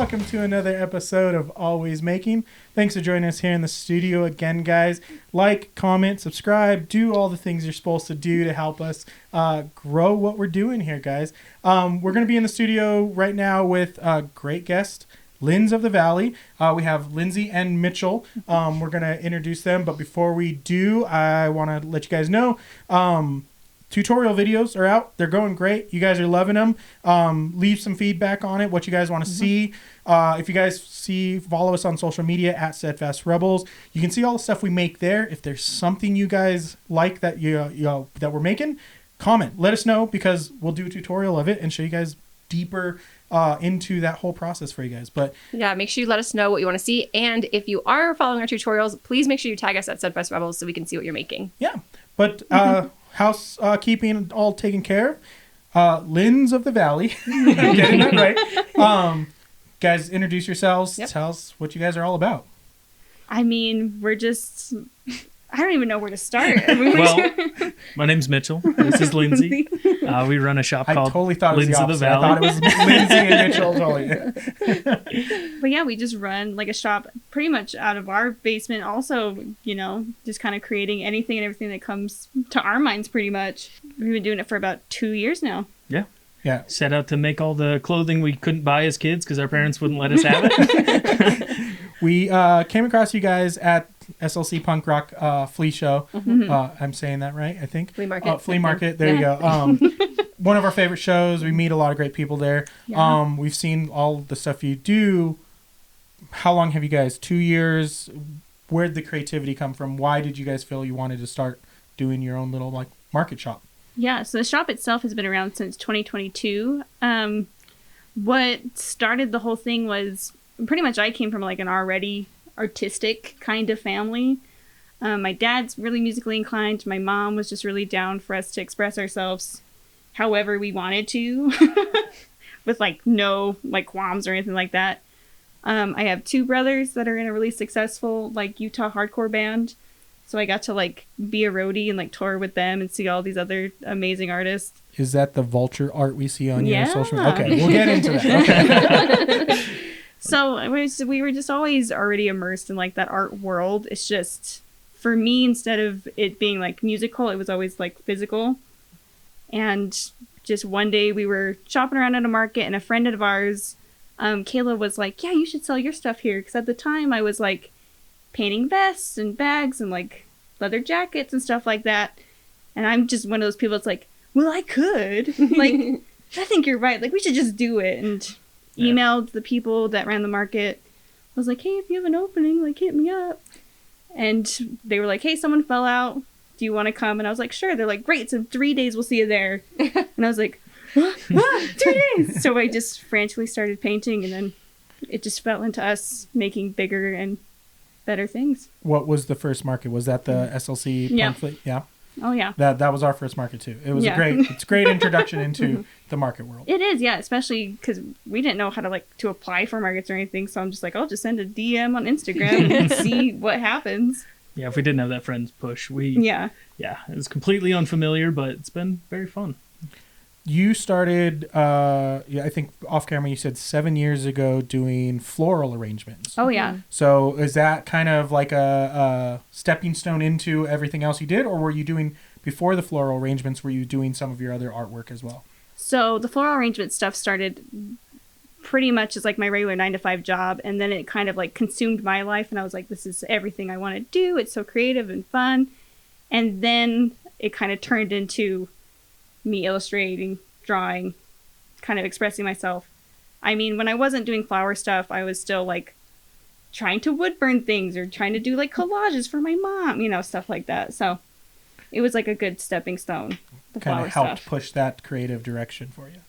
welcome to another episode of Always Making. Thanks for joining us here in the studio again, guys. Like, comment, subscribe, do all the things you're supposed to do to help us grow what we're doing here, guys. We're going to be in the studio right now with a great guest, Linds of the Valley. We have Lindsey and Mitchell. We're going to introduce them, but before we do, I want to let you guys know, tutorial videos are out. They're going great. You guys are loving them. Leave some feedback on it, what you guys want to see. If you guys follow us on social media at Steadfast Rebels. You can see all the stuff we make there. If there's something you guys like that that we're making, comment. Let us know, because we'll do a tutorial of it and show you guys deeper into that whole process for you guys. But yeah, make sure you let us know what you want to see. And if you are following our tutorials, please make sure you tag us at Steadfast Rebels so we can see what you're making. Yeah. But housekeeping all taken care of. Linds of the Valley. I'm getting that right. Guys, introduce yourselves. Yep. Tell us what you guys are all about. I mean, I don't even know where to start. Well, my name's Mitchell. This is Lindsey. We run a shop called Linds of the Valley. I thought it was Lindsey and Mitchell. But yeah, we just run like a shop pretty much out of our basement. Also, just kind of creating anything and everything that comes to our minds pretty much. We've been doing it for about 2 years now. Yeah. Yeah. Set out to make all the clothing we couldn't buy as kids because our parents wouldn't let us have it. We came across you guys at SLC Punk Rock Flea Show. Mm-hmm. I'm saying that right, I think. Flea Market. Flea Market. There you go. One of our favorite shows. We meet a lot of great people there. Yeah. We've seen all the stuff you do. How long have you guys? 2 years? Where'd the creativity come from? Why did you guys feel you wanted to start doing your own little market shop? Yeah, so the shop itself has been around since 2022. What started the whole thing was pretty much I came from an already artistic kind of family. My dad's really musically inclined. My mom was just really down for us to express ourselves however we wanted to with no qualms or anything like that. I have 2 brothers that are in a really successful Utah hardcore band. So I got to be a roadie and tour with them and see all these other amazing artists. Is that the vulture art we see on your social media? Okay, we'll get into that. Okay. So we were just always already immersed in that art world. It's just, for me, instead of it being musical, it was always physical. And just one day we were shopping around at a market and a friend of ours, Kayla, was like, yeah, you should sell your stuff here. Because at the time I was painting vests and bags and leather jackets and stuff like that. And I'm just one of those people that's well, I could. I think you're right. We should just do it. And emailed the people that ran the market. I was like, hey, if you have an opening, hit me up. And they were like, hey, someone fell out. Do you want to come? And I was like, sure. They're like, great. So 3 days, we'll see you there. And I was like, 3 days. So I just frantically started painting, and then it just fell into us making bigger and better things. What was the first market? Was that the SLC pamphlet? Yeah. Oh yeah. That was our first market too. It was a great introduction into the market world. It is, yeah, especially because we didn't know how to apply for markets or anything. So I'm just I'll just send a DM on Instagram and see what happens. Yeah, if we didn't have that friend's push, it was completely unfamiliar, but it's been very fun. You started, I think off camera you said 7 years ago doing floral arrangements. Oh, yeah. So is that kind of a stepping stone into everything else you did? Or were you doing, before the floral arrangements, were you doing some of your other artwork as well? So the floral arrangement stuff started pretty much as my regular 9-to-5 job. And then it kind of consumed my life. And I was like, this is everything I want to do. It's so creative and fun. And then it kind of turned into me illustrating, drawing, kind of expressing myself. I mean, when I wasn't doing flower stuff, I was still trying to wood burn things or trying to do collages for my mom, stuff like that. So it was a good stepping stone. The kind of helped push that creative direction for you.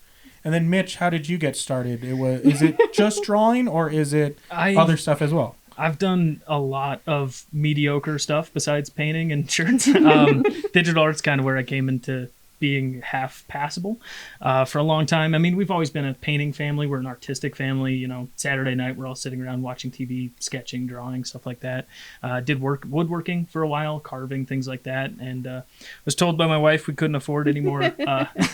And then Mitch, how did you get started? Is it just drawing, or is it other stuff as well? I've done a lot of mediocre stuff besides painting and shirts. Digital art's kind of where I came into being half passable for a long time. I mean, we've always been a painting family. We're an artistic family. You know, Saturday night we're all sitting around watching TV, sketching, drawing, stuff like that. Did woodworking for a while, carving, things like that, and was told by my wife we couldn't afford any more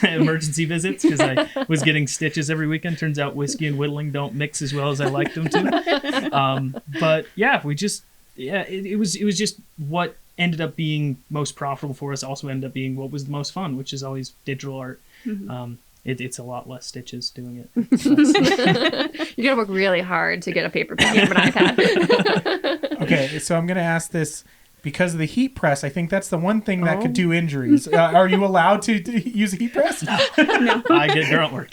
emergency visits because I was getting stitches every weekend. Turns out whiskey and whittling don't mix as well as I liked them to. But yeah, it was just what ended up being most profitable for us. Also ended up being what was the most fun, which is always digital art. It's a lot less stitches doing it. You gotta work really hard to get a paper pen from an iPad. Okay, so I'm gonna ask this because of the heat press. I think that's the one thing that could do injuries. Are you allowed to use a heat press? No. I get grunt work.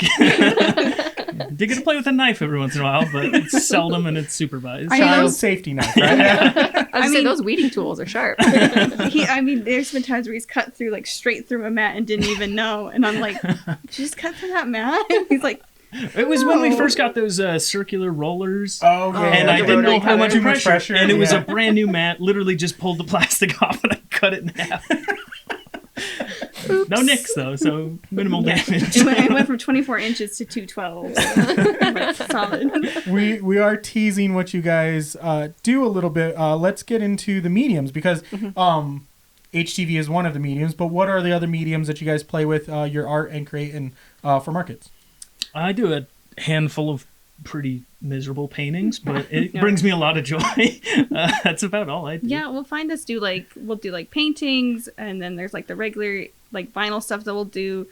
Did get to play with a knife every once in a while, but it's seldom and it's supervised. Child safety knife, right? I mean, those weeding tools are sharp. There's been times where he's cut through, like, straight through a mat and didn't even know. And I'm like, did you just cut through that mat? And he's like, it was when we first got those circular rollers. Oh, yeah. And I didn't know how much pressure. And it was a a brand new mat. Literally just pulled the plastic off and I cut it in half. Oops. No nicks, though, so minimal damage. It went from 24 inches to 212. So solid. We are teasing what you guys do a little bit. Let's get into the mediums because HTV is one of the mediums, but what are the other mediums that you guys play with your art and create for markets? I do a handful of pretty miserable paintings, but it brings me a lot of joy. That's about all I do. Yeah, we'll do paintings, and then there's like the regular like vinyl stuff that we'll do.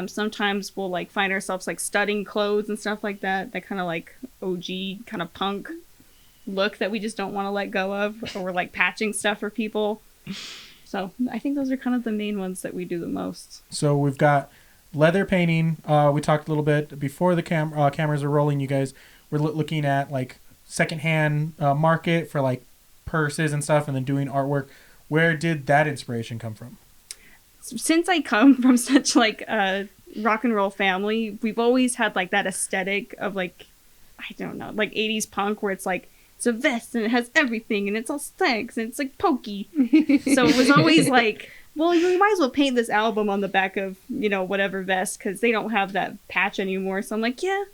Sometimes we'll like find ourselves like studding clothes and stuff like that kind of like OG kind of punk look that we just don't want to let go of, or we're like patching stuff for people. So I think those are kind of the main ones that we do the most. So we've got leather painting. We talked a little bit before the cameras are rolling. You guys were looking at like secondhand market for like purses and stuff, and then doing artwork. Where did that inspiration come from? Since I come from such like a rock and roll family, we've always had like that aesthetic of like, I don't know, like 80s punk where it's like, it's a vest and it has everything and it's all stacks and it's like pokey. So it was always like, well, you might as well paint this album on the back of, whatever vest, because they don't have that patch anymore. So I'm like, yeah,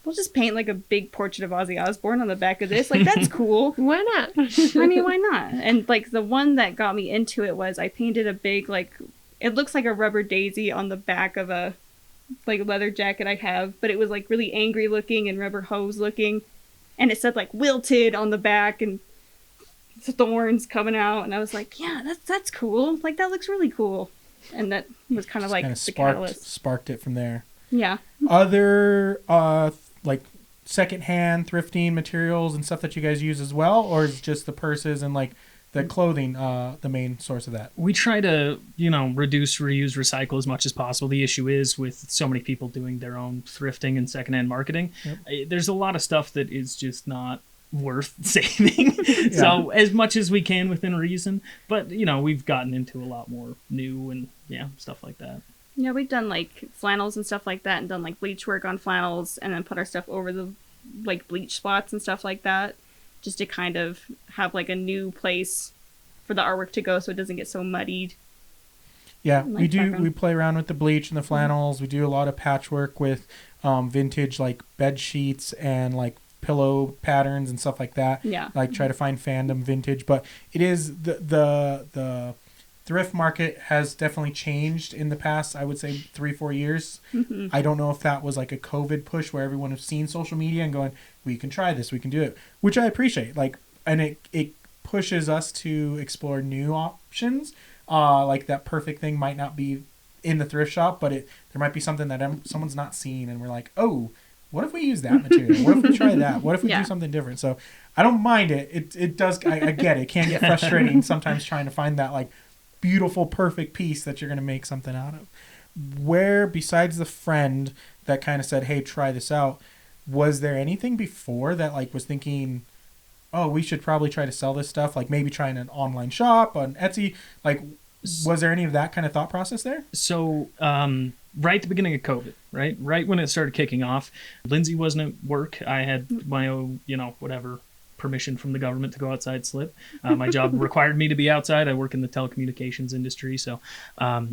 we'll just paint like a big portrait of Ozzy Osbourne on the back of this. Like, that's cool. Why not? I mean, why not? And like the one that got me into it was I painted a big, like, it looks like a rubber daisy on the back of a like leather jacket I have, but it was like really angry looking and rubber hose looking. And it said like wilted on the back and thorns coming out, and I was like, yeah, that's cool. Like, that looks really cool. And that was kind of like the catalyst. Sparked it from there. Yeah. Other like secondhand thrifting materials and stuff that you guys use as well, or is just the purses and like the clothing the main source of that? We try to, reduce, reuse, recycle as much as possible. The issue is with so many people doing their own thrifting and secondhand marketing, there's a lot of stuff that is just not worth saving. Yeah. So as much as we can within reason, but we've gotten into a lot more new and stuff like that. Yeah, we've done like flannels and stuff like that, and done like bleach work on flannels, and then put our stuff over the like bleach spots and stuff like that, just to kind of have like a new place for the artwork to go so it doesn't get so muddied. Yeah, we do. We play around with the bleach and the flannels. We do a lot of patchwork with vintage like bed sheets and like pillow patterns and stuff like that. Yeah. Like try to find fandom vintage, but it is the thrift market has definitely changed in the past, I would say 3-4 years. Mm-hmm. I don't know if that was like a COVID push where everyone has seen social media and going, we can try this, we can do it, which I appreciate. Like, and it pushes us to explore new options. Like that perfect thing might not be in the thrift shop, but there might be something that someone's not seen, and we're like, oh, what if we use that material? What if we try that? What if we do something different? So I don't mind it. It does. I get it. It can get frustrating sometimes trying to find that like beautiful, perfect piece that you're going to make something out of. Where, besides the friend that kind of said, hey, try this out, was there anything before that like was thinking, oh, we should probably try to sell this stuff, like maybe trying an online shop on Etsy? Like, was there any of that kind of thought process there? So, right at the beginning of COVID, right when it started kicking off, Lindsey wasn't at work. I had my own, whatever, permission from the government to go outside slip. My job required me to be outside. I work in the telecommunications industry, so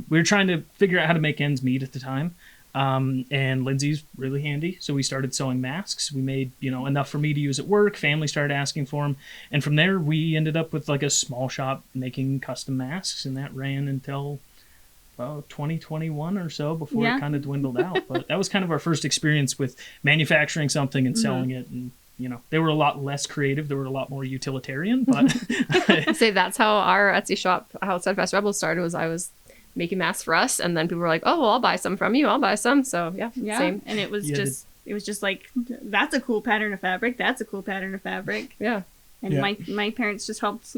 we were trying to figure out how to make ends meet at the time. And Lindsey's really handy, so we started sewing masks. We made, enough for me to use at work. Family started asking for them, and from there we ended up with like a small shop making custom masks, and that ran until 2021 or so before it kind of dwindled out. But that was kind of our first experience with manufacturing something and selling it. And they were a lot less creative. They were a lot more utilitarian. But I'd say that's how our Etsy shop outside Fast Rebels started. I was making masks for us, and then people were like, "Oh, well, I'll buy some from you. I'll buy some." So yeah, same. And it was just like, that's a cool pattern of fabric. That's a cool pattern of fabric. Yeah. And my parents just helped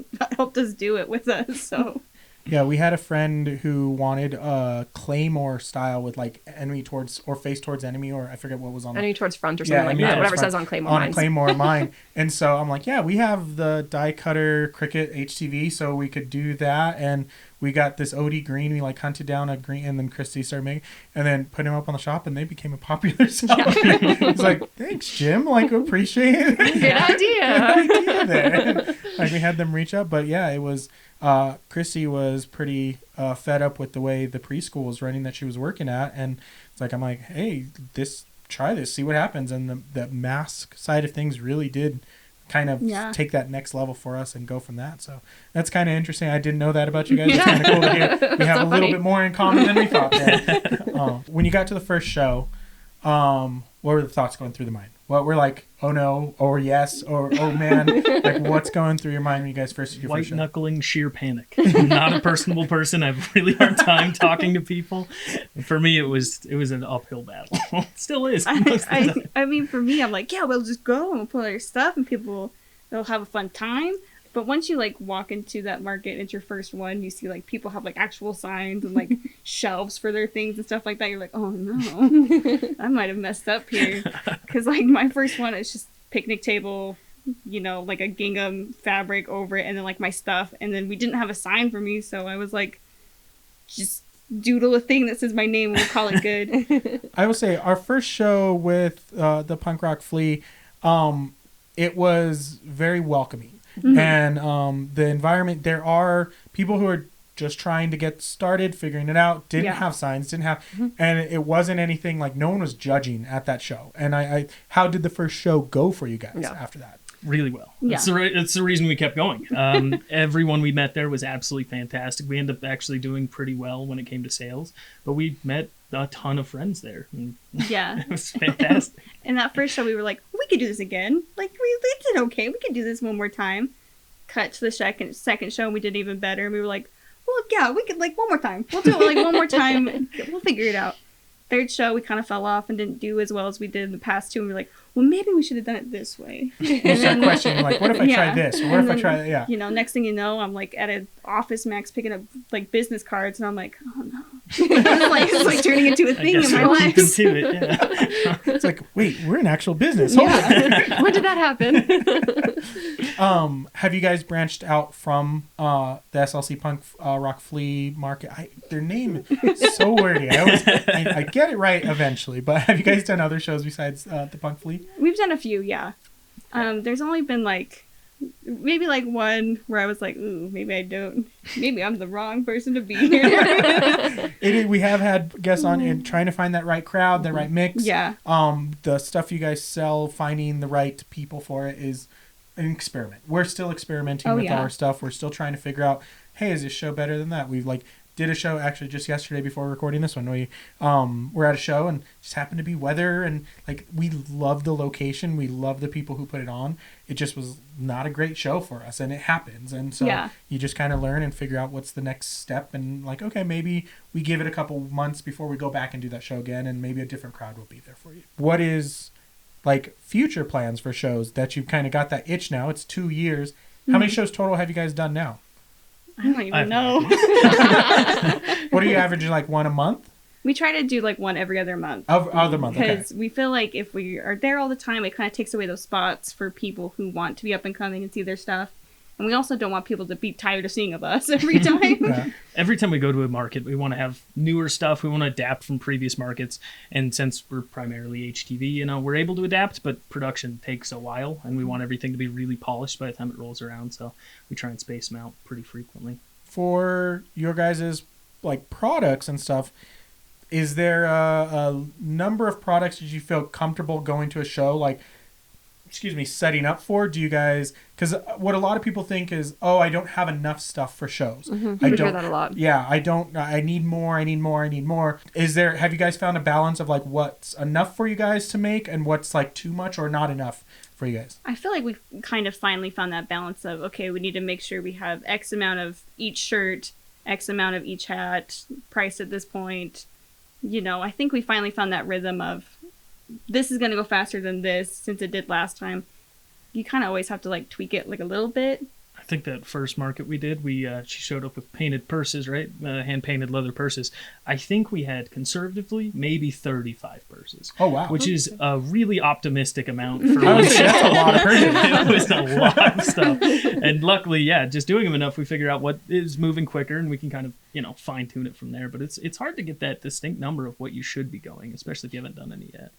us do it with us. So. Yeah, we had a friend who wanted a claymore style with like enemy towards or face towards enemy, or I forget what was on. Enemy towards front or something like that. Whatever says on claymore. On a claymore mine. And so I'm like, yeah, we have the die cutter Cricut HTV, so we could do that. And we got this OD green. We like hunted down a green, and then Christy started making, and then put him up on the shop, and they became a popular seller. He's like, thanks, Jim. Like, appreciate it. Good idea. Good idea there. Like we had them reach up, but yeah, it was. Chrissy was pretty fed up with the way the preschool was running that she was working at, and it's like, I'm like, hey, try this, see what happens. And the mask side of things really did kind of take that next level for us and go from that. So that's kind of interesting. I didn't know that about you guys. It's kind of cool to hear. We have a little bit more in common than we thought there. When you got to the first show, what were the thoughts going through the mind? What were like, oh no, or yes, or oh man, like what's going through your mind when you guys first did your first show? White-knuckling sheer panic. I'm not a personable person. I have a really hard time talking to people. For me, it was an uphill battle. Still is. I mean, for me, I'm like, yeah, we'll just go and we'll put all your stuff and they'll have a fun time. But once you like walk into that market and it's your first one, you see like people have like actual signs and like shelves for their things and stuff like that. You're like, oh no, I might have messed up here. Because like my first one is just picnic table, like a gingham fabric over it, and then like my stuff. And then we didn't have a sign for me, so I was like, just doodle a thing that says my name and we'll call it good. I will say our first show with the punk rock flea, it was very welcoming. Mm-hmm. And the environment, there are people who are just trying to get started, figuring it out, didn't have signs, and it wasn't anything like, no one was judging at that show. And how did the first show go for you guys after that? Really well. Yeah. It's the reason we kept going. Everyone we met there was absolutely fantastic. We ended up actually doing pretty well when it came to sales, but we met a ton of friends there. Yeah. It was fantastic. And that first show, we were like, we could do this again. Like, we did okay. We could do this one more time. Cut to the second show, and we did even better. And we were like, well, yeah, we could, like, one more time. We'll do it, like, one more time. We'll figure it out. Third show, we kind of fell off and didn't do as well as we did in the past two. And we were like, well, maybe we should have done it this way. You start questioning, like, what if I try this? Or what if I try that? Yeah. Next thing you know, I'm, like, at an Office Max picking up, like, business cards. And I'm like, oh, no. It's like turning into a thing in my life. It's like, wait, we're in actual business. Yeah. When did that happen? Have you guys branched out from the SLC Punk Rock Flea Market? Their name is so wordy. I get it right eventually, but have you guys done other shows besides the Punk Flea? We've done a few, yeah. There's only been maybe one where I was like, ooh, maybe I'm the wrong person to be here. We have had guests on and trying to find that right crowd, the right mix. Yeah. The stuff you guys sell, finding the right people for it is an experiment. We're still experimenting with our stuff. We're still trying to figure out, hey, is this show better than that? We've did a show actually just yesterday before recording this one. We were at a show and just happened to be weather, and we love the location. We love the people who put it on. It just was not a great show for us, and it happens. And so you just kind of learn and figure out what's the next step, and okay, maybe we give it a couple months before we go back and do that show again, and maybe a different crowd will be there for you. What is future plans for shows that you've kind of got that itch now? It's 2 years. How many shows total have you guys done now? I don't even know. What are you averaging, one a month? We try to do one every other month. Other month, okay. Because we feel like if we are there all the time, it kind of takes away those spots for people who want to be up and coming and see their stuff. And we also don't want people to be tired of seeing of us every time. Yeah. Every time we go to a market, we want to have newer stuff. We want to adapt from previous markets. And since we're primarily HTV, we're able to adapt, but production takes a while, and we want everything to be really polished by the time it rolls around. So we try and space them out pretty frequently. For your guys' like products and stuff, is there a number of products that you feel comfortable going to a show, like, setting up for? Do you guys, because what a lot of people think is, oh, I don't have enough stuff for shows. I hear that a lot. Yeah, I need more. Have you guys found a balance of like what's enough for you guys to make and what's like too much or not enough for you guys? I feel like we've kind of finally found that balance of, okay, we need to make sure we have X amount of each shirt, X amount of each hat, priced at this point. I think we finally found that rhythm of, this is going to go faster than this since it did last time. You kind of always have to like tweak it like a little bit. I think that first market we did, she showed up with painted purses, right? Hand-painted leather purses. I think we had conservatively maybe 35 purses. Oh, wow. Which is a really optimistic amount for I would say that's a lot of purses. It was a lot of stuff. And luckily, just doing them enough, we figure out what is moving quicker, and we can kind of, fine-tune it from there. But it's hard to get that distinct number of what you should be going, especially if you haven't done any yet.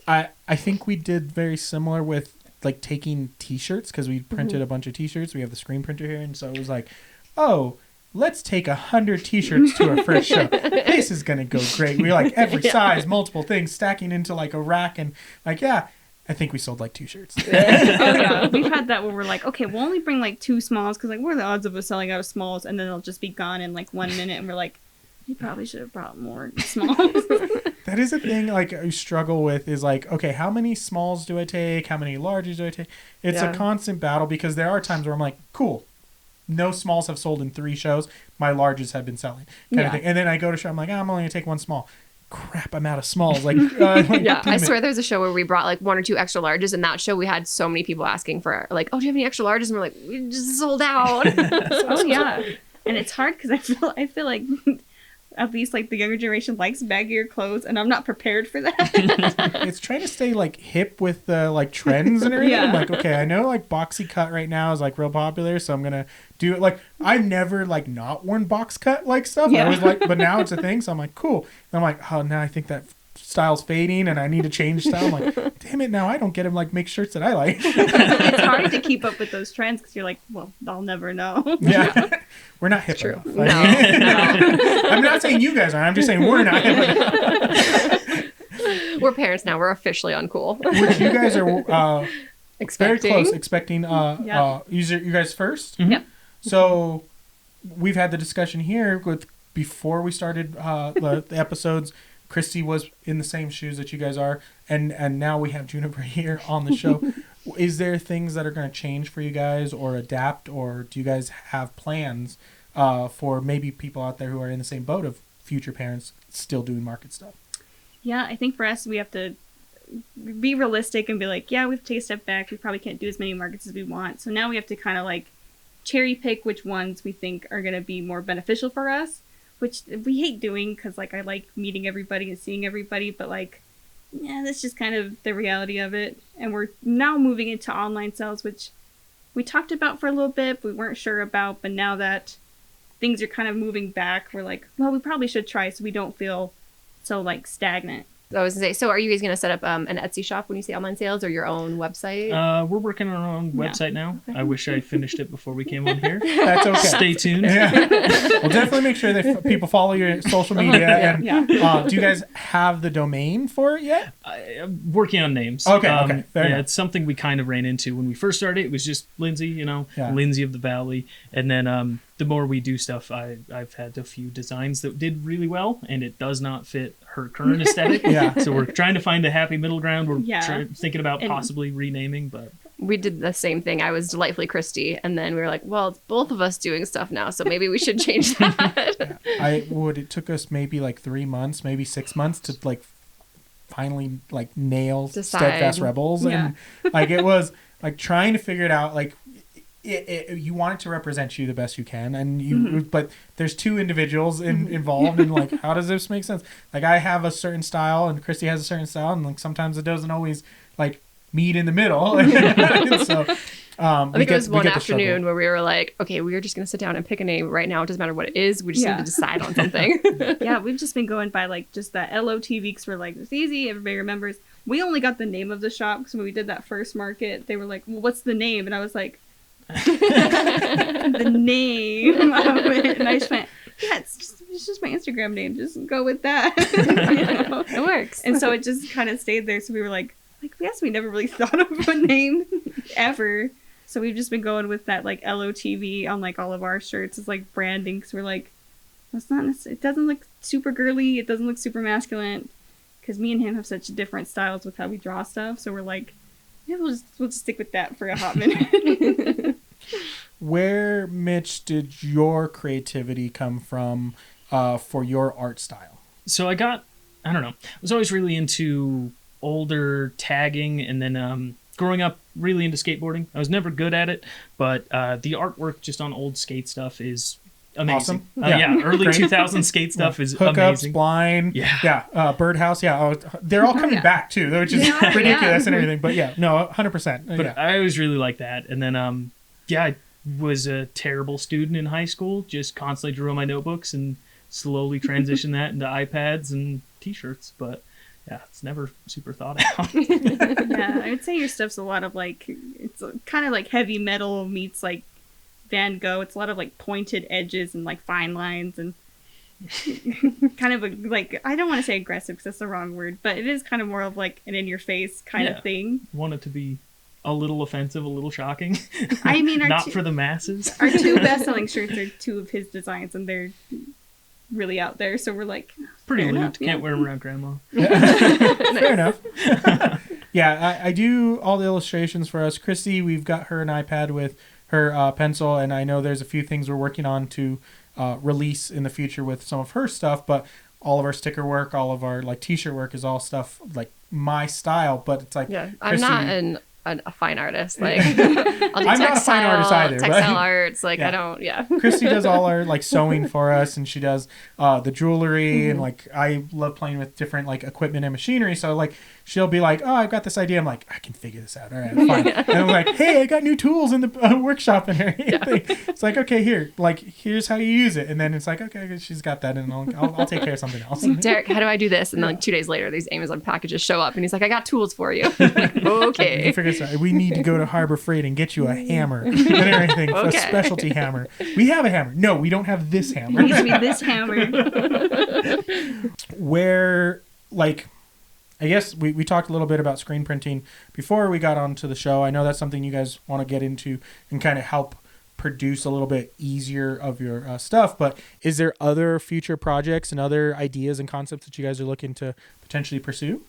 I think we did very similar with like taking t-shirts, because we printed a bunch of t-shirts. We have the screen printer here, and so it was like, oh, let's take 100 t-shirts to our first show. This is gonna go great. We like every size, multiple things, stacking into like a rack, and like, I think we sold like 2 shirts. Oh yeah, we've had that where we're like, okay, we'll only bring like 2 smalls, because like, what are the odds of us selling out of smalls, and then they'll just be gone in like 1 minute, and we're like, you probably should have brought more smalls. That is a thing like I struggle with, is like, okay, how many smalls do I take? How many larges do I take? It's a constant battle, because there are times where I'm like, cool, no smalls have sold in 3 shows. My larges have been selling kind of thing. And then I go to show, I'm like, I'm only going to take 1 small. Crap, I'm out of smalls. Like, I swear there's a show where we brought like 1 or 2 extra larges, and that show we had so many people asking for like, oh, do you have any extra larges? And we're like, we just sold out. Oh yeah. And it's hard because I feel like at least like the younger generation likes baggier clothes, and I'm not prepared for that. It's trying to stay like hip with the like trends and everything. I'm like, okay, I know like boxy cut right now is like real popular, so I'm gonna do it. Like, I've never like not worn box cut like stuff. I was like, but now it's a thing, so I'm like, cool. And I'm like, oh, now I think that style's fading and I need to change style. I'm like, damn it, now I don't get him like make shirts that I like. It's hard to keep up with those trends because you're like, well, I'll never know. Yeah. We're not hip enough. No. I'm not saying you guys are. I'm just saying we're not hip enough. We're parents now. We're officially uncool. Which you guys are very close. Expecting you guys first? Mm-hmm. Yep. So we've had the discussion here with before we started the episodes. Christy was in the same shoes that you guys are, and now we have Juniper here on the show. Is there things that are going to change for you guys or adapt, or do you guys have plans for maybe people out there who are in the same boat of future parents still doing market stuff? Yeah, I think for us, we have to be realistic and be like, yeah, we have to take a step back. We probably can't do as many markets as we want. So now we have to kind of like cherry pick which ones we think are going to be more beneficial for us, which we hate doing because like I like meeting everybody and seeing everybody, but like, yeah, that's just kind of the reality of it. And we're now moving into online sales, which we talked about for a little bit, but we weren't sure about. But now that things are kind of moving back, we're like, well, we probably should try so we don't feel so like stagnant. I was gonna say, so are you guys gonna set up an Etsy shop when you say online sales, or your own website? We're working on our own website now. Okay. I wish I finished it before we came on here. That's okay. Stay tuned. Yeah. We'll definitely make sure that people follow your social media. And do you guys have the domain for it yet? I'm working on names. Okay. Fair enough. It's something we kind of ran into when we first started. It was just Lindsey, Lindsey of the Valley, and then the more we do stuff, I've had a few designs that did really well, and it does not fit her current aesthetic. So we're trying to find a happy middle ground. We're thinking about possibly renaming, but we did the same thing. I was Delightfully Christy, and then we were like, well, it's both of us doing stuff now, so maybe we should change that. It took us maybe like 3 months, maybe 6 months to like finally like nail Steadfast Rebels. And like it was like trying to figure it out. Like you want it to represent you the best you can, and but there's 2 individuals involved, and like, how does this make sense? Like, I have a certain style and Christy has a certain style, and like sometimes it doesn't always like meet in the middle. And so I think it was one afternoon where we were like, okay, we are just going to sit down and pick a name right now. It doesn't matter what it is. We just need to decide on something. Yeah, we've just been going by like just that LOTV because we're like, it's easy. Everybody remembers. We only got the name of the shop because when we did that first market, they were like, well, what's the name? And I was like, the name of it. And I just went, yeah, it's just my Instagram name. Just go with that. You know? It works. And so it just kind of stayed there. So we were like, yes, we never really thought of a name ever. So we've just been going with that like LOTV on like all of our shirts. It's like branding because we're like, it's not. It doesn't look super girly. It doesn't look super masculine. Because me and him have such different styles with how we draw stuff. So we're like, yeah, we'll just stick with that for a hot minute. Where, Mitch, did your creativity come from for your art style? So I don't know. I was always really into older tagging, and then growing up really into skateboarding. I was never good at it, but the artwork just on old skate stuff is amazing. Awesome. Early 2000s skate stuff is hookups, amazing. blind, Birdhouse, they're all coming back too, which is ridiculous and everything. But 100%. But I always really liked that, and then I was a terrible student in high school. Just constantly drew on my notebooks and slowly transitioned that into iPads and T-shirts. But yeah, it's never super thought out. Yeah, I would say your stuff's a lot of like, it's kind of like heavy metal meets like Van Gogh. It's a lot of like pointed edges and like fine lines and kind of like, I don't want to say aggressive because that's the wrong word, but it is kind of more of like an in your face kind of thing. Want it to be a little offensive, a little shocking. I mean, not for the masses. Our two best-selling shirts are two of his designs, and they're really out there. So we're like, pretty lewd. Can't wear them around grandma. Fair enough. I do all the illustrations for us. Christy, we've got her an iPad with her pencil, and I know there's a few things we're working on to release in the future with some of her stuff, but all of our sticker work, all of our like t-shirt work is all stuff like my style, but it's like Christy, I'm not a fine artist. Like I'm not a fine artist either. Textile arts, like I don't. Yeah. Christy does all our like sewing for us, and she does the jewelry, and like I love playing with different like equipment and machinery. So like she'll be like, "Oh, I've got this idea." I'm like, "I can figure this out. All right, fine." And I'm like, "Hey, I got new tools in the workshop and everything." Yeah. It's like, "Okay, here's how you use it," and then it's like, "Okay, she's got that, and I'll take care of something else." Like, Derek, how do I do this? And then like 2 days later, these Amazon packages show up, and he's like, "I got tools for you." Like, okay. We need to go to Harbor Freight and get you a hammer and everything, a specialty hammer. We have a hammer. No, we don't have this hammer. It needs to be this hammer. Where, like, I guess we talked a little bit about screen printing before we got onto the show. I know that's something you guys want to get into and kind of help produce a little bit easier of your stuff. But is there other future projects and other ideas and concepts that you guys are looking to potentially pursue?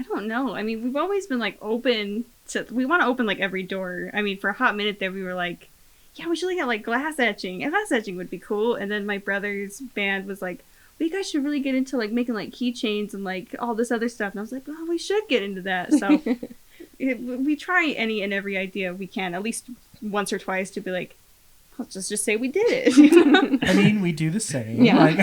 I don't know. I mean, we've always been like open to, we want to open like every door. I mean, for a hot minute there, we were like, yeah, we should look at like glass etching. And glass etching would be cool. And then my brother's band was like, well, you guys should really get into like making like keychains and like all this other stuff. And I was like, well, we should get into that. So we try any and every idea we can, at least once or twice, to be like, let's just say we did it. I mean, we do the same. Yeah.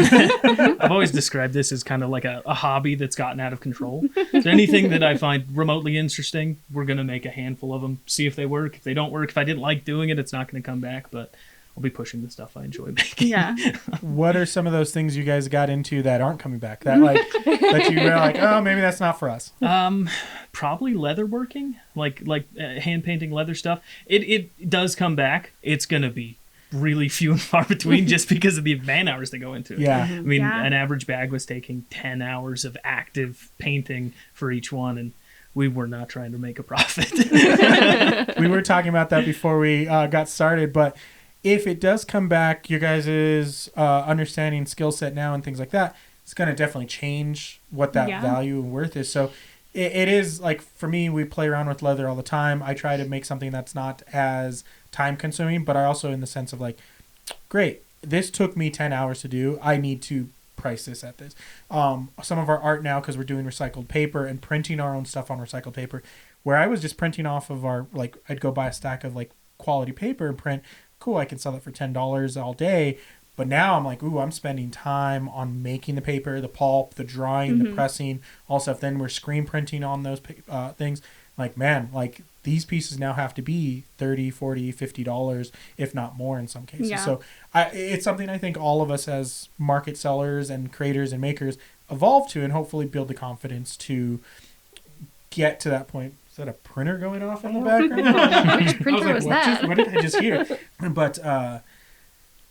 I've always described this as kind of like a hobby that's gotten out of control. So anything that I find remotely interesting, we're going to make a handful of them, see if they work. If they don't work, if I didn't like doing it, it's not going to come back. But I'll be pushing the stuff I enjoy making. Yeah. What are some of those things you guys got into that aren't coming back? That like that you were like, oh, maybe that's not for us. Probably leatherworking, like hand painting leather stuff. It does come back. It's gonna be really few and far between just because of the man hours that go into it. Yeah. I mean, an average bag was taking 10 hours of active painting for each one, and we were not trying to make a profit. We were talking about that before we got started, but if it does come back, your guys' understanding skill set now and things like that, it's going to definitely change what that value and worth is. So it is like, for me, we play around with leather all the time. I try to make something that's not as time consuming, but I also in the sense of like, great, this took me 10 hours to do. I need to price this at this. Some of our art now, because we're doing recycled paper and printing our own stuff on recycled paper, where I was just printing off of our, like, I'd go buy a stack of like quality paper and print. Cool, I can sell it for $10 all day. But now I'm like, ooh, I'm spending time on making the paper, the pulp, the drying, the pressing, all stuff. Then we're screen printing on those things. Like, man, like these pieces now have to be $30, $40, $50, if not more in some cases. Yeah. So it's something I think all of us as market sellers and creators and makers evolve to, and hopefully build the confidence to get to that point. Is that a printer going off in the background? Which printer was that? What did I just hear? But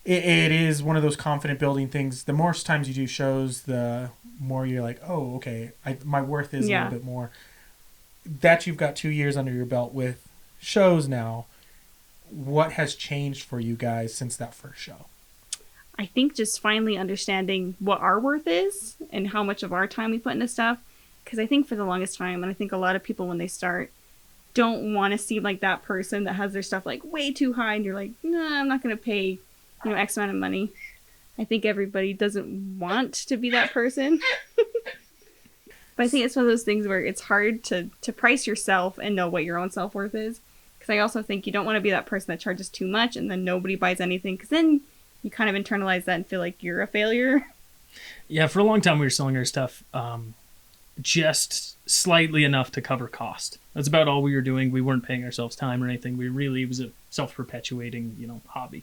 it is one of those confident building things. The more times you do shows, the more you're like, oh, okay, my worth is a little bit more. That you've got 2 years under your belt with shows now, what has changed for you guys since that first show? I think just finally understanding what our worth is and how much of our time we put into stuff. Because I think for the longest time, and I think a lot of people when they start don't want to seem like that person that has their stuff like way too high, and you're like, nah, I'm not going to pay, X amount of money. I think everybody doesn't want to be that person. But I think it's one of those things where it's hard to price yourself and know what your own self-worth is. Because I also think you don't want to be that person that charges too much and then nobody buys anything. Because then you kind of internalize that and feel like you're a failure. Yeah, for a long time we were selling our stuff just slightly enough to cover cost. That's about all we were doing. We weren't paying ourselves time or anything. It was a self-perpetuating, hobby.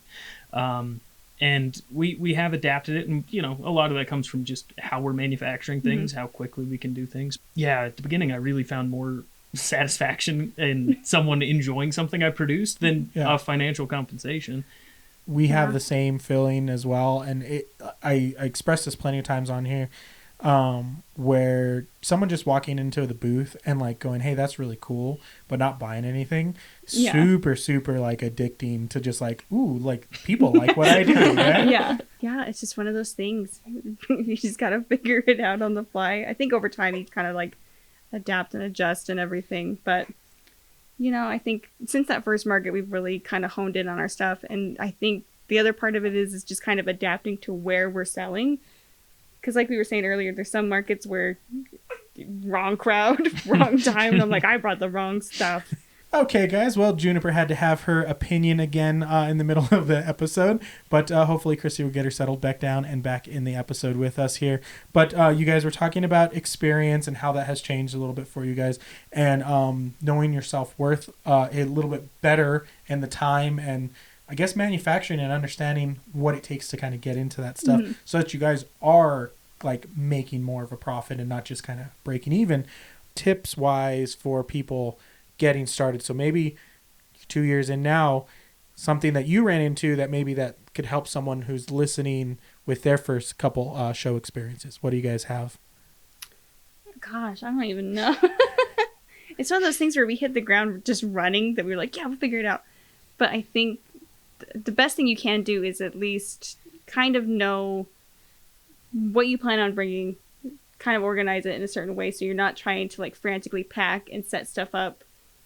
And we have adapted it, and a lot of that comes from just how we're manufacturing things, how quickly we can do things. Yeah, at the beginning, I really found more satisfaction in someone enjoying something I produced than financial compensation. We have the same feeling as well, and I expressed this plenty of times on here, where someone just walking into the booth and like going, hey, that's really cool, but not buying anything. Super like addicting to just like, ooh, like people like what I do. Right? Yeah, it's just one of those things. You just gotta figure it out on the fly. I think over time you kind of like adapt and adjust and everything, but I think since that first market we've really kind of honed in on our stuff, and I think the other part of it is just kind of adapting to where we're selling. Because like we were saying earlier, there's some markets where wrong crowd, wrong time, and I'm like, I brought the wrong stuff. Okay, guys. Well, Juniper had to have her opinion again in the middle of the episode, but hopefully Chrissy will get her settled back down and back in the episode with us here. But you guys were talking about experience and how that has changed a little bit for you guys, and knowing your self-worth a little bit better, and the time, and I guess manufacturing and understanding what it takes to kind of get into that stuff, so that you guys are like making more of a profit and not just kind of breaking even. Tips wise for people getting started. So maybe 2 years in now, something that you ran into that maybe that could help someone who's listening with their first couple show experiences. What do you guys have? Gosh, I don't even know. It's one of those things where we hit the ground just running that we were like, yeah, we'll figure it out. But I think the best thing you can do is at least kind of know what you plan on bringing, kind of organize it in a certain way so you're not trying to like frantically pack and set stuff up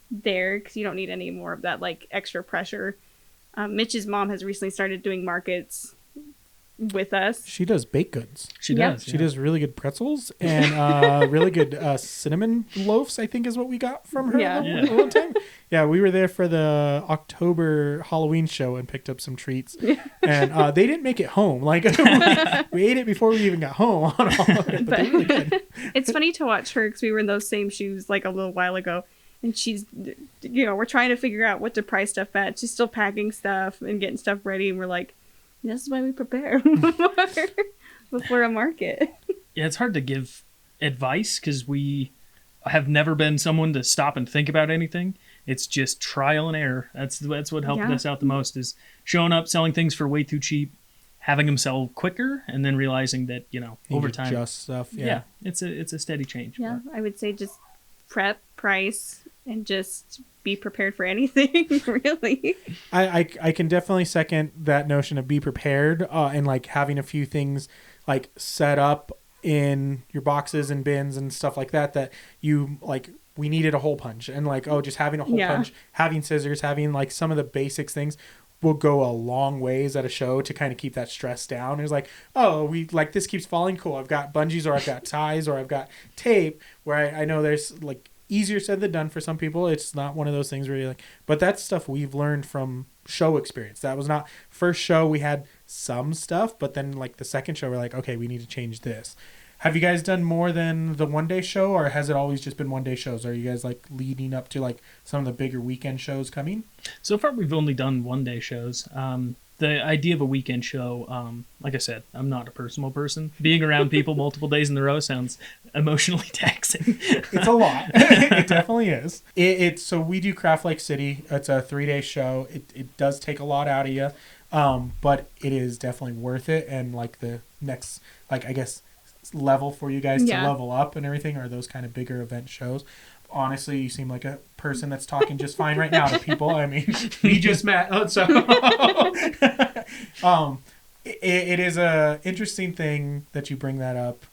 there, because you don't need any more of that like extra pressure. Mitch's mom has recently started doing markets with us. She does baked goods. She does. She does really good pretzels and really good cinnamon loaves, I think is what we got from her one time. Yeah, we were there for the October Halloween show and picked up some treats. And they didn't make it home. Like we ate it before we even got home on all of it, but they're really good. It's funny to watch her because we were in those same shoes like a little while ago. And she's, we're trying to figure out what to price stuff at. She's still packing stuff and getting stuff ready. And we're like, this is why we prepare before a market. Yeah, it's hard to give advice because we have never been someone to stop and think about anything. It's just trial and error. That's what helped us out the most, is showing up, selling things for way too cheap, having them sell quicker, and then realizing that, over time. Adjust stuff. Yeah, it's a steady change. Yeah, I would say just prep, price, and just be prepared for anything, really. I can definitely second that notion of be prepared and like having a few things like set up in your boxes and bins and stuff like that you like, we needed a hole punch, and like, just having a hole punch, having scissors, having like some of the basics things will go a long ways at a show to kind of keep that stress down. It's like, we like, this keeps falling, cool, I've got bungees, or I've got ties, or I've got tape, where I know there's like easier said than done for some people. It's not one of those things where you're like, but that's stuff we've learned from show experience. That was not first show. We had some stuff, but then like the second show, we're like, okay, we need to change this. Have you guys done more than the one day show, or has it always just been one day shows? Are you guys like leading up to like some of the bigger weekend shows coming? So far, we've only done one day shows. The idea of a weekend show, like I said, I'm not a personal person. Being around people multiple days in a row sounds emotionally taxing. It's a lot. It definitely is. So we do Craft Lake City. It's a 3-day show. It does take a lot out of you, but it is definitely worth it. And like the next, like I guess, level for you guys to level up and everything are those kind of bigger event shows. Honestly, you seem like a person that's talking just fine right now to people. I mean, we just met. So it is a interesting thing that you bring that up.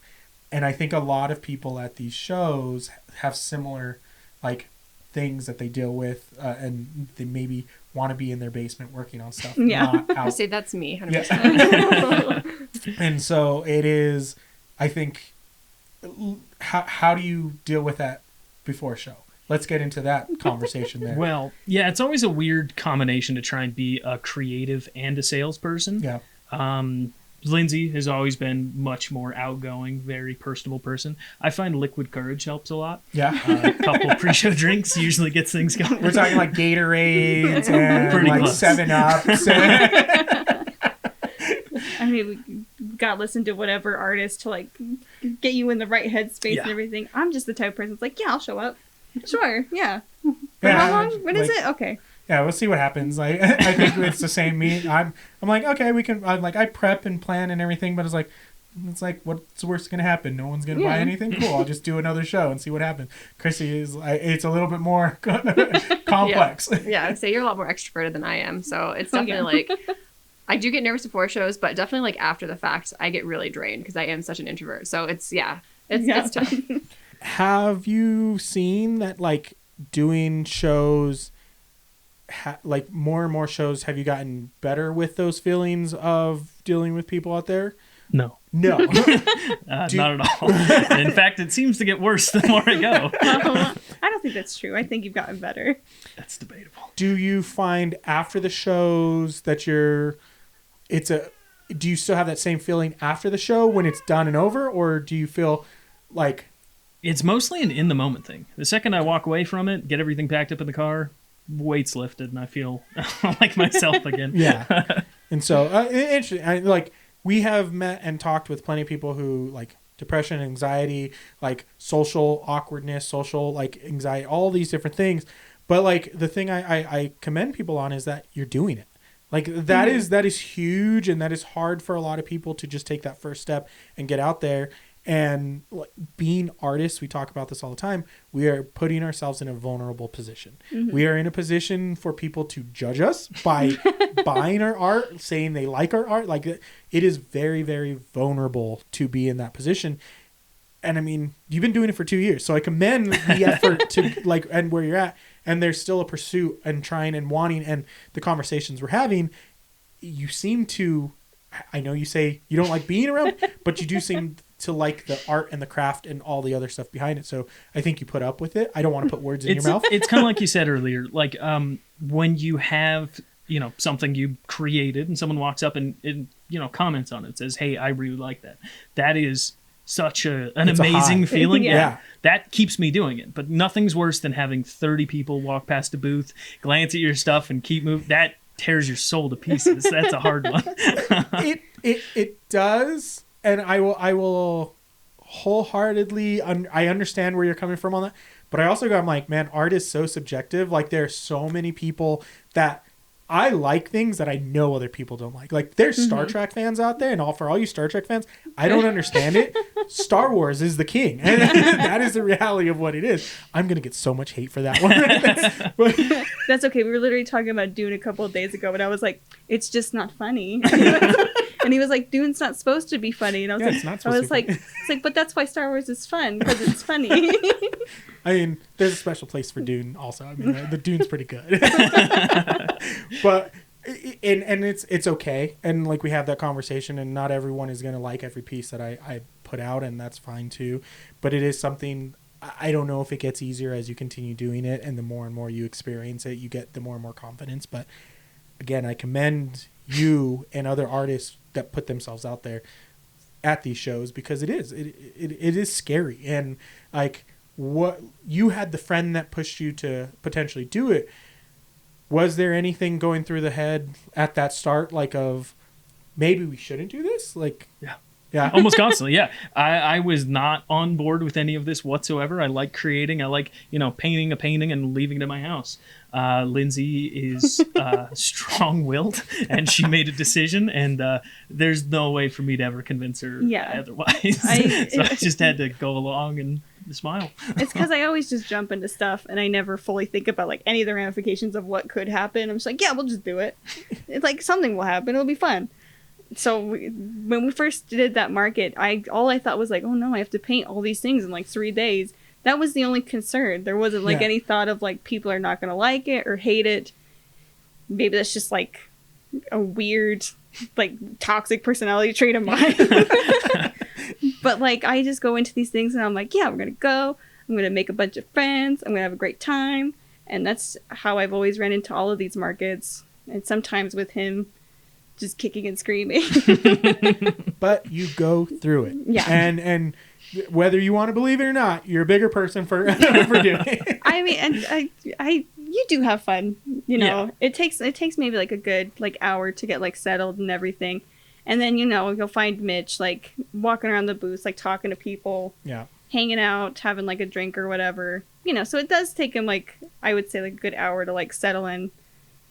And I think a lot of people at these shows have similar like things that they deal with, and they maybe want to be in their basement working on stuff. Yeah. Not out. I say that's me, 100%. Yeah. And so it is, I think, how do you deal with that before a show? Let's get into that conversation there. Well, yeah, it's always a weird combination to try and be a creative and a salesperson. Yeah. Lindsey has always been much more outgoing, very personable person. I find liquid courage helps a lot. Yeah. A couple pre-show drinks usually gets things going. We're talking like Gatorades and Pretty like close. 7-Ups. I mean, we got to listen to whatever artist to like get you in the right headspace and everything. I'm just the type of person that's like, yeah, I'll show up. Sure, yeah. For how long? When is it? Okay. Yeah, we'll see what happens. Like, I think it's the same me. I'm like, okay, we can. I'm like, I prep and plan and everything, but it's like, what's the worst gonna happen? No one's gonna buy anything. Cool. I'll just do another show and see what happens. Chrissy is. It's a little bit more complex. Yeah, I'd say you're a lot more extroverted than I am. So it's definitely like, I do get nervous before shows, but definitely like after the fact, I get really drained because I am such an introvert. So it's tough. Have you seen that like doing shows? Like more and more shows, have you gotten better with those feelings of dealing with people out there? No. Not at all. In fact, it seems to get worse the more I go. I don't think that's true. I think you've gotten better. That's debatable. Do you find after the shows that do you still have that same feeling after the show when it's done and over, or do you feel like it's mostly an in the moment thing? The second I walk away from it, get everything packed up in the car, weights lifted, and I feel like myself again. Yeah. And so interesting. Like we have met and talked with plenty of people who like depression, anxiety, like social awkwardness, social like anxiety, all these different things. But like the thing I commend people on is that you're doing it. Like that is huge, and that is hard for a lot of people to just take that first step and get out there. And like, being artists, we talk about this all the time. We are putting ourselves in a vulnerable position. Mm-hmm. We are in a position for people to judge us by buying our art, saying they like our art. Like it is very, very vulnerable to be in that position. And I mean, you've been doing it for 2 years, so I commend the effort to like and where you're at. And there's still a pursuit and trying and wanting, and the conversations we're having. You seem to. I know you say you don't like being around, but you do seem to like the art and the craft and all the other stuff behind it. So I think you put up with it. I don't want to put words in your mouth. It's kind of like you said earlier, like when you have, something you created and someone walks up and comments on it, says, hey, I really like that. That is such an amazing feeling. Yeah. That keeps me doing it. But nothing's worse than having 30 people walk past a booth, glance at your stuff and keep moving. That tears your soul to pieces. That's a hard one. It does, and I will wholeheartedly. I understand where you're coming from on that, but I also I'm like, man, art is so subjective. Like there are so many people that I like things that I know other people don't like. Like there's Star Trek fans out there, and for all you Star Trek fans, I don't understand it. Star Wars is the king, and that is the reality of what it is. I'm gonna get so much hate for that one. That's okay. We were literally talking about Dune a couple of days ago, and I was like, it's just not funny. And he was like, Dune's not supposed to be funny. And I was it's not supposed to be funny. It's like, but that's why Star Wars is fun, because it's funny. I mean, there's a special place for Dune also. I mean, the Dune's pretty good. But and it's okay. And like we have that conversation, and not everyone is going to like every piece that I put out, and that's fine too. But it is something, I don't know if it gets easier as you continue doing it, and the more and more you experience it, you get the more and more confidence. But again, I commend you and other artists that put themselves out there. at these shows, because it is scary. And like, what you had the friend that pushed you to potentially do it. Was there anything going through the head at that start, like, of maybe we shouldn't do this? Like, yeah. Almost constantly, yeah. I was not on board with any of this whatsoever. I like creating. I like, painting a painting and leaving it in my house. Lindsay is strong-willed, and she made a decision, and there's no way for me to ever convince her otherwise. So I just had to go along and smile. It's because I always just jump into stuff, and I never fully think about like any of the ramifications of what could happen. I'm just like, yeah, we'll just do it. It's like something will happen. It'll be fun. So when we first did that market, all I thought was like, oh no, I have to paint all these things in like 3 days. That was the only concern. There wasn't like any thought of like people are not going to like it or hate it. Maybe that's just like a weird, like toxic personality trait of mine. But like, I just go into these things and I'm like, yeah, we're going to go. I'm going to make a bunch of friends. I'm going to have a great time. And that's how I've always run into all of these markets. And sometimes with him just kicking and screaming. But you go through it. Yeah. And whether you want to believe it or not, you're a bigger person for doing it. I mean, and you do have fun, Yeah. It takes maybe like a good like hour to get like settled and everything. And then, you'll find Mitch like walking around the booth, like talking to people, hanging out, having like a drink or whatever, so it does take him like, I would say like a good hour to like settle in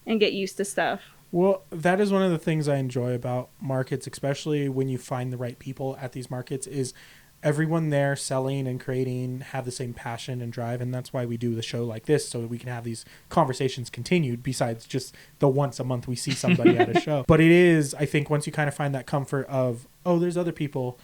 and get used to stuff. Well, that is one of the things I enjoy about markets, especially when you find the right people at these markets, is everyone there selling and creating have the same passion and drive. And that's why we do the show like this, so that we can have these conversations continued besides just the once a month we see somebody at a show. But it is, I think, once you kind of find that comfort of, oh, there's other people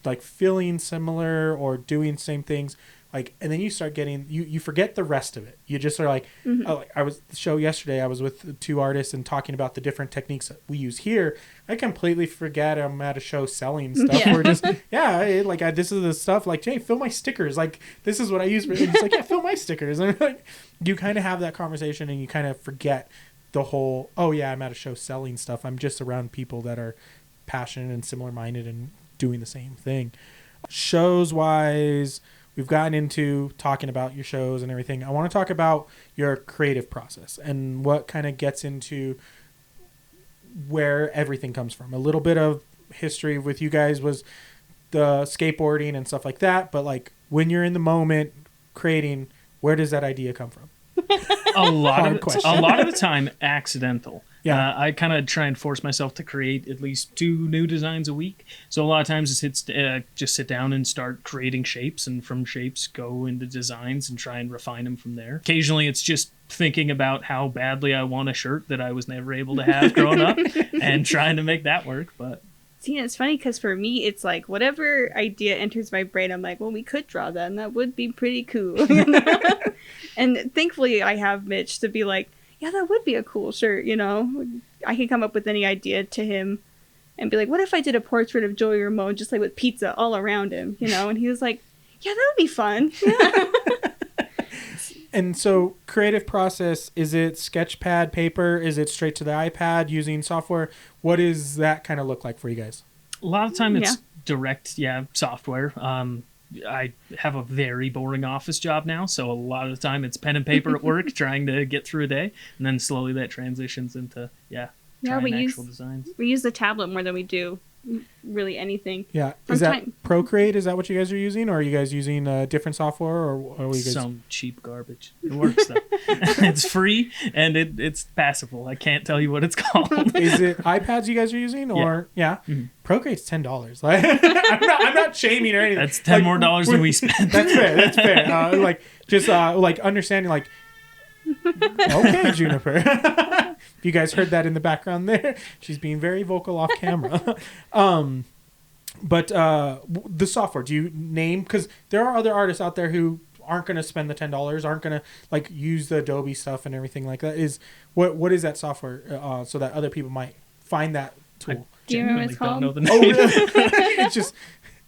like feeling similar or doing same things, like, and then you start getting, you forget the rest of it. You just are like, oh, like I was the show yesterday, I was with 2 artists and talking about the different techniques that we use here. I completely forget I'm at a show selling stuff. We're just, this is the stuff like, Jay, fill my stickers. Like, this is what I use for, and it's like, yeah, fill my stickers. And like, you kind of have that conversation and you kind of forget the whole, oh yeah, I'm at a show selling stuff. I'm just around people that are passionate and similar minded and doing the same thing. Shows wise, we've gotten into talking about your shows and everything. I want to talk about your creative process and what kind of gets into where everything comes from. A little bit of history with you guys was the skateboarding and stuff like that. But like, when you're in the moment creating, where does that idea come from? A lot of the time, accidental. Yeah. I kind of try and force myself to create at least 2 new designs a week. So a lot of times it's just sit down and start creating shapes, and from shapes go into designs and try and refine them from there. Occasionally it's just thinking about how badly I want a shirt that I was never able to have growing up and trying to make that work. But see, it's funny because for me, it's like whatever idea enters my brain, I'm like, well, we could draw that and that would be pretty cool. And thankfully I have Mitch to be like, yeah, that would be a cool shirt, I can come up with any idea to him and be like, what if I did a portrait of Joey Ramone just like with pizza all around him, And he was like, yeah, that would be fun. Yeah. And so creative process, is it sketchpad, paper? Is it straight to the iPad using software? What does that kind of look like for you guys? a lot of time it's direct, software. I have a very boring office job now, so a lot of the time it's pen and paper at work trying to get through a day, and then slowly that transitions into actual designs. We use the tablet more than we do really anything. Yeah. Is that Procreate? Is that what you guys are using, or are you guys using different software, or what are you guys? Some cheap garbage. It works though. It's free and it's passable. I can't tell you what it's called. Is it iPads you guys are using, or Mm-hmm. Procreate's $10. Like, I'm not shaming or anything. That's $10 more than we spent. That's fair. That's fair. Understanding. Okay, Juniper. You guys heard that in the background there. She's being very vocal off camera. But the software, do you name? Because there are other artists out there who aren't going to spend the $10, aren't going to use the Adobe stuff and everything like that. What is that software so that other people might find that tool? Do you remember what it's called? Don't know the name. Oh, really? It's just...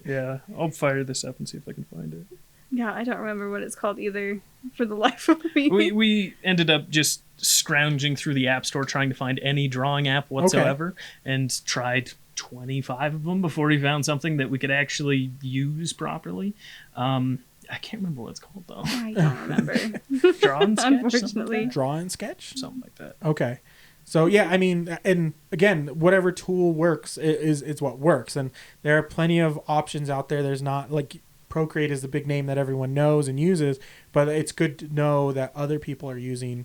Yeah, I'll fire this up and see if I can find it. Yeah, I don't remember what it's called either for the life of me. We ended up just scrounging through the App Store trying to find any drawing app whatsoever and tried 25 of them before we found something that we could actually use properly. I can't remember what it's called though. I don't remember. Draw and sketch, Unfortunately. Draw and sketch? something like that. Okay. So yeah, I mean, and again, whatever tool works is what works, and there are plenty of options out there. There's not like Procreate is the big name that everyone knows and uses, but it's good to know that other people are using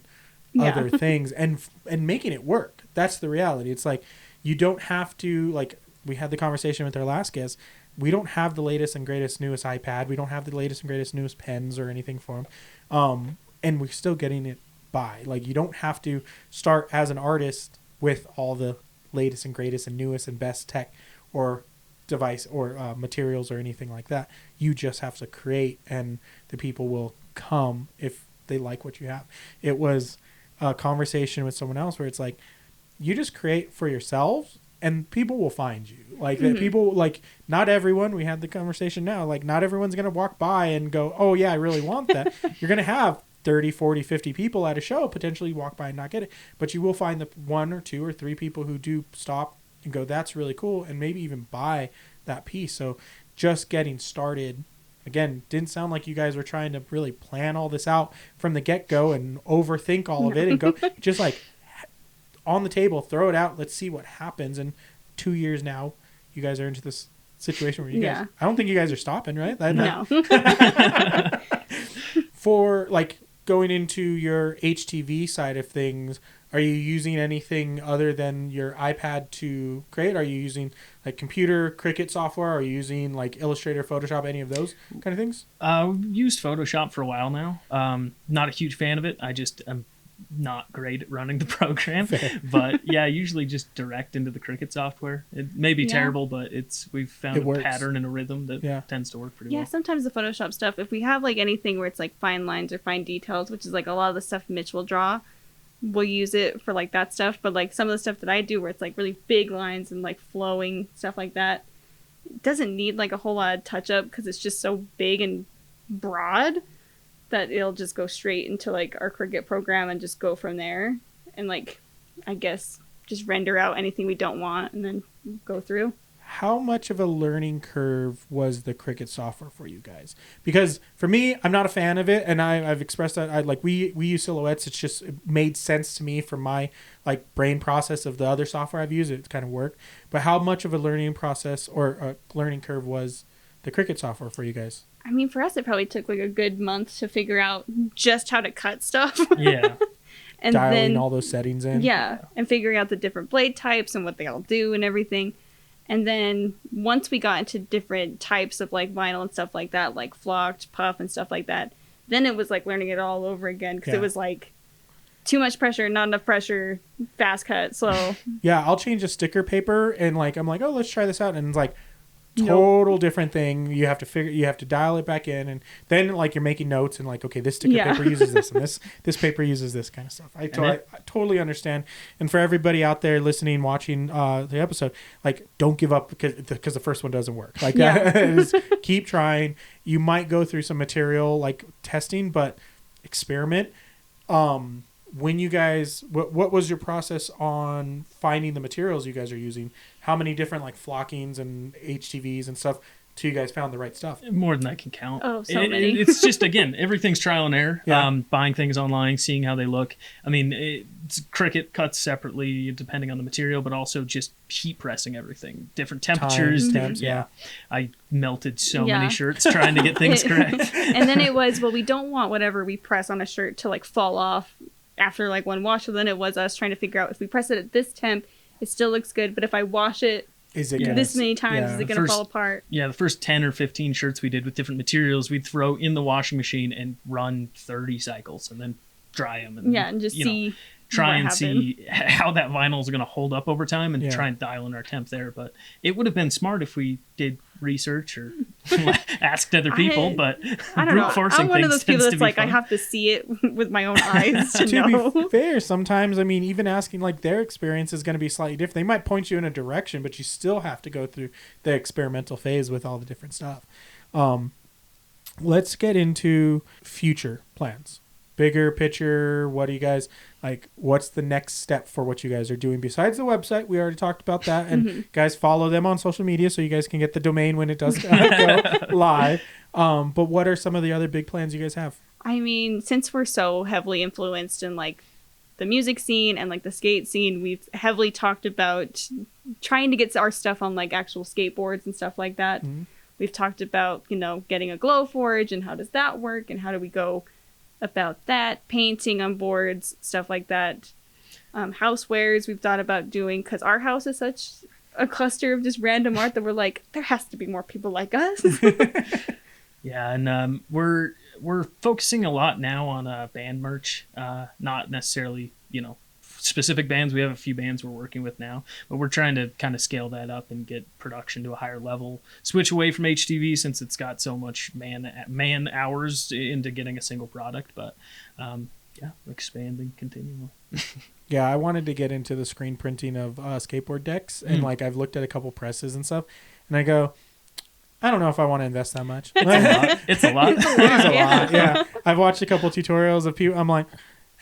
other things and making it work. That's the reality. It's like you don't have to, like we had the conversation with our last guest. We don't have the latest and greatest newest iPad. We don't have the latest and greatest newest pens or anything for them, and we're still getting it by. Like you don't have to start as an artist with all the latest and greatest and newest and best tech or device or materials or anything like that. You just have to create, and the people will come if they like what you have. It was a conversation with someone else where it's like you just create for yourselves and people will find you. Like that people, like not everyone, we had the conversation now, like not everyone's going to walk by and go, oh yeah, I really want that. You're going to have 30, 40, 50 people at a show potentially walk by and not get it, but you will find the 1 or 2 or 3 people who do stop and go, that's really cool, and maybe even buy that piece. So just getting started, again, didn't sound like you guys were trying to really plan all this out from the get-go and overthink all of it and go just like on the table, throw it out, let's see what happens. And 2 years now, you guys are into this situation where you guys, I don't think you guys are stopping, right? No. For like going into your HTV side of things, are you using anything other than your iPad to create? Are you using like computer Cricut software? Are you using like Illustrator, Photoshop, any of those kind of things? We've used Photoshop for a while now. Not a huge fan of it. I'm not great at running the program. But yeah, usually just direct into the Cricut software. It may be terrible, but we've found a pattern and a rhythm that tends to work pretty well. Yeah, sometimes the Photoshop stuff, if we have like anything where it's like fine lines or fine details, which is like a lot of the stuff Mitch will draw, we'll use it for like that stuff. But like some of the stuff that I do where it's like really big lines and like flowing stuff like that, it doesn't need like a whole lot of touch up because it's just so big and broad that it'll just go straight into like our Cricut program and just go from there and like I guess just render out anything we don't want and then go through. How much of a learning curve was the Cricut software for you guys? Because for me, I'm not a fan of it, and I've expressed that. We use Silhouettes. It made sense to me for my like brain process of the other software I've used. It's kind of worked. But how much of a learning process or a learning curve was the Cricut software for you guys? I mean, for us, it probably took like a good month to figure out just how to cut stuff. Yeah. And dialing then all those settings in. Yeah, and figuring out the different blade types and what they all do and everything. And then once we got into different types of like vinyl and stuff like that, like flocked, puff, and stuff like that, then it was like learning it all over again because it was like too much pressure, not enough pressure, fast cut, slow. Yeah, I'll change a sticker paper and like I'm like, oh, let's try this out, and it's like total different thing. You have to dial it back in, and then like you're making notes and like, okay, this sticker paper uses this, and this paper uses this kind of stuff. I totally understand. And for everybody out there listening, watching the episode, like don't give up because the first one doesn't work. Like that, keep trying. You might go through some material like testing, but experiment. When you guys, what was your process on finding the materials you guys are using? How many different like flockings and HTVs and stuff till you guys found the right stuff? More than I can count. Oh, so many. It's just, again, everything's trial and error. Yeah. Buying things online, seeing how they look. I mean, Cricut cuts separately depending on the material, but also just heat pressing everything. Different temperatures. Temps, yeah. I melted so many shirts trying to get things correct. And then it was, well, we don't want whatever we press on a shirt to like fall off after like one wash. So then it was us trying to figure out if we press it at this temp, it still looks good, but if I wash it this many times, is it going to fall apart? Yeah, the first 10 or 15 shirts we did with different materials, we'd throw in the washing machine and run 30 cycles and then dry them. And just see try and see how that vinyl is going to hold up over time and try and dial in our temp there. But it would have been smart if we did research or asked other people, but I don't know. I'm one of those people that's like, I have to see it with my own eyes to know. Be fair, sometimes, I mean, even asking like their experience is going to be slightly different. They might point you in a direction, but you still have to go through the experimental phase with all the different stuff. Let's get into future plans. Bigger picture. What do you guys like what's the next step for what you guys are doing besides the website? We already talked about that, and guys, follow them on social media so you guys can get the domain when it does go live. But what are some of the other big plans you guys have? I mean, since we're so heavily influenced in like the music scene and like the skate scene, we've heavily talked about trying to get our stuff on like actual skateboards and stuff like that. We've talked about, you know, getting a glow forge and how does that work and how do we go about that, painting on boards, stuff like that. Housewares we've thought about doing, because our house is such a cluster of just random art that we're like, there has to be more people like us. Yeah, and we're focusing a lot now on band merch, not necessarily, you know, specific bands. We have a few bands we're working with now, but we're trying to kind of scale that up and get production to a higher level, switch away from HTV since it's got so much man hours into getting a single product. But yeah, expanding continually. Yeah, I wanted to get into the screen printing of skateboard decks, and like I've looked at a couple presses and stuff, and I go, I don't know if I want to invest that much. It's a lot. It is a lot. Yeah, I've watched a couple tutorials of people. I'm like,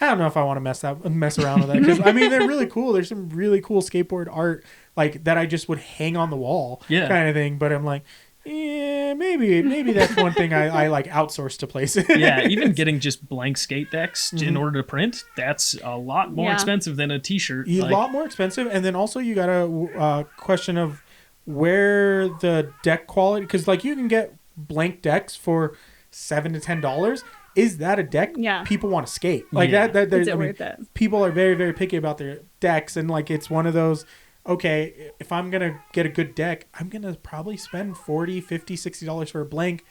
I don't know if I want to mess around with that, because I mean they're really cool. There's some really cool skateboard art like that I just would hang on the wall, kind of thing. But I'm like, yeah, maybe that's one thing I like outsource to places. Yeah, even getting just blank skate decks in order to print, that's a lot more expensive than a T-shirt. A lot more expensive, and then also you got a question of where the deck quality, because like you can get blank decks for $7 to $10. Is that a deck people want to skate? Like that is it worth it? People are very, very picky about their decks, and like it's one of those, okay, if I'm gonna get a good deck, I'm gonna probably spend $40, $50, $60 for a blank,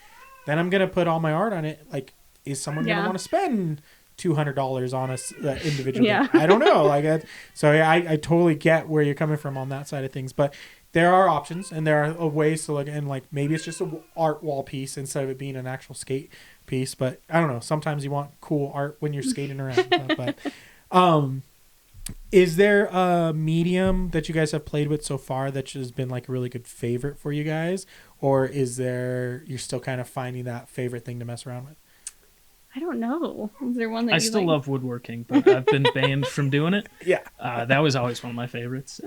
then I'm gonna put all my art on it. Like, is someone gonna want to spend $200 on a individual deck? I don't know. Like, so yeah, I totally get where you're coming from on that side of things, but there are options and there are ways to look, and like maybe it's just an art wall piece instead of it being an actual skate piece. But I don't know. Sometimes you want cool art when you're skating around. But is there a medium that you guys have played with so far that has been like a really good favorite for you guys, or is there you're still kind of finding that favorite thing to mess around with? I don't know. Is there one that I still love woodworking, but I've been banned from doing it. Yeah. That was always one of my favorites.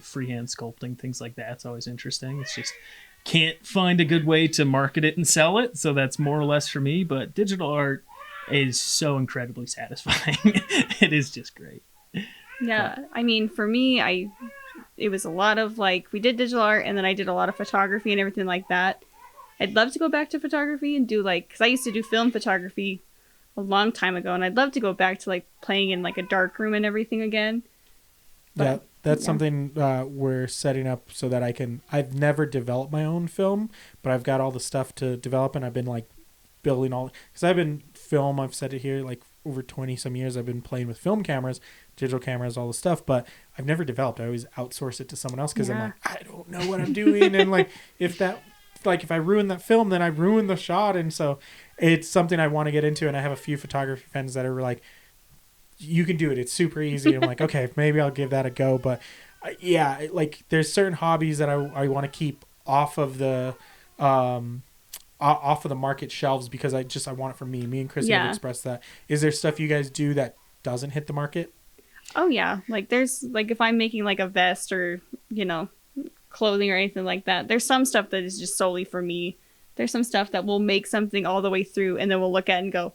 Freehand sculpting, things like that's always interesting. It's just can't find a good way to market it and sell it, so that's more or less for me. But digital art is so incredibly satisfying. It is just great. Yeah. I mean, for me, it was a lot of like, we did digital art and then I did a lot of photography and everything like that. I'd love to go back to photography and do like, because I used to do film photography a long time ago, and I'd love to go back to like playing in like a dark room and everything again. But, that's something we're setting up so that I've never developed my own film, but I've got all the stuff to develop, and I've been like building because I've said it here, like over 20 some years, I've been playing with film cameras, digital cameras, all the stuff, but I've never developed. I always outsource it to someone else because I'm like, I don't know what I'm doing. And like, if I ruin that film, then I ruin the shot. And so it's something I want to get into. And I have a few photography friends that are like, you can do it. It's super easy. I'm like, okay, maybe I'll give that a go. But yeah, like there's certain hobbies that I want to keep off of the market shelves because I want it for me. Me and Chris have expressed that. Is there stuff you guys do that doesn't hit the market? Oh yeah. Like there's like, if I'm making like a vest or, you know, clothing or anything like that, there's some stuff that is just solely for me. There's some stuff that we'll make something all the way through and then we'll look at it and go,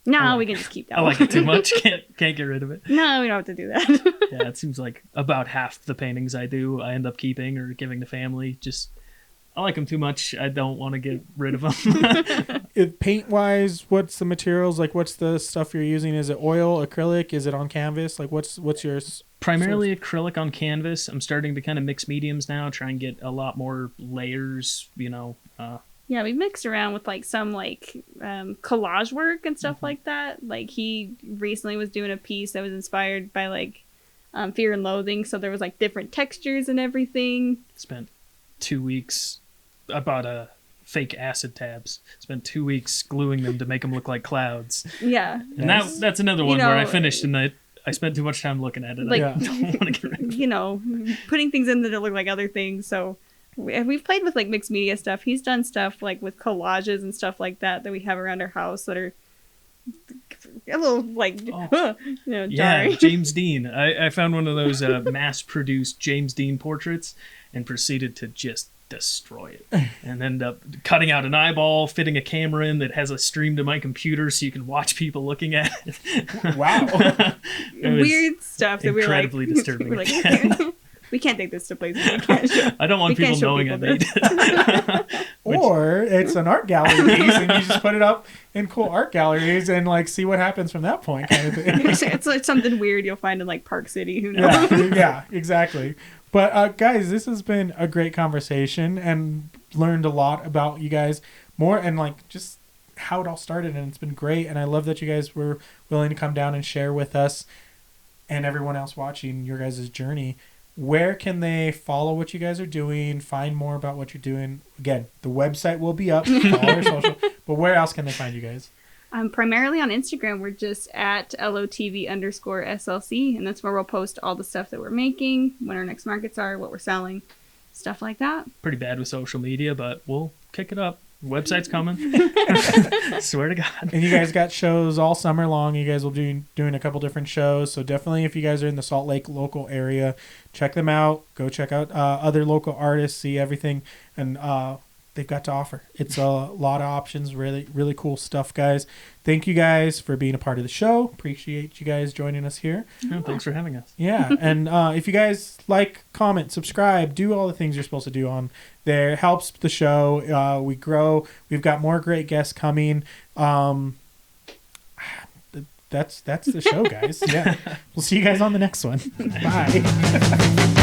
no, we can just keep that. I like it too much. Can't get rid of it. No, we don't have to do that. Yeah, it seems like about half the paintings I do I end up keeping or giving to family. Just I like them too much. I don't want to get rid of them. Paint wise, what's the materials? Like, what's the stuff you're using? Is it oil, acrylic? Is it on canvas? Like, what's yours? Primarily acrylic on canvas. I'm starting to kind of mix mediums now, try and get a lot more layers, you know. Yeah, we mixed around with like some like collage work and stuff like that. Like he recently was doing a piece that was inspired by like Fear and Loathing. So there was like different textures and everything. Spent 2 weeks. I bought fake acid tabs. Spent 2 weeks gluing them to make them look like clouds. Yeah. And that's another one where I finished and I spent too much time looking at it. Like, I don't want to get rid of it. You know, putting things in that look like other things. So we've played with like mixed media stuff. He's done stuff like with collages and stuff like that we have around our house that are a little like Yeah, jarring. James Dean. I found one of those mass-produced James Dean portraits and proceeded to just destroy it, and ended up cutting out an eyeball, fitting a camera in that has a stream to my computer so you can watch people looking at it. Wow. It was Weird stuff that incredibly we're like, disturbing. we're like, we can't take this to places. We can't show. I don't want We can't people show knowing people I made it. Or it's an art gallery piece and you just put it up in cool art galleries and like see what happens from that point kind of thing. It's like something weird you'll find in like Park City. Who knows? Yeah, exactly. But guys, this has been a great conversation and learned a lot about you guys more and like just how it all started, and it's been great. And I love that you guys were willing to come down and share with us and everyone else watching your guys' journey. Where can they follow what you guys are doing, find more about what you're doing? Again, the website will be up, follow our social, but where else can they find you guys? Primarily on Instagram, we're just at LOTV_SLC, and that's where we'll post all the stuff that we're making, when our next markets are, what we're selling, stuff like that. Pretty bad with social media, but we'll kick it up. Website's coming. Swear to God. And you guys got shows all summer long. You guys will be doing a couple different shows. So definitely if you guys are in the Salt Lake local area, check them out. Go check out other local artists, see everything and they've got to offer. It's a lot of options. Really, really cool stuff, guys. Thank you guys for being a part of the show. Appreciate you guys joining us here. Oh, thanks for having us. Yeah. And if you guys like, comment, subscribe, do all the things you're supposed to do on there. It helps the show. We grow. We've got more great guests coming. That's the show, guys. Yeah. We'll see you guys on the next one. Bye.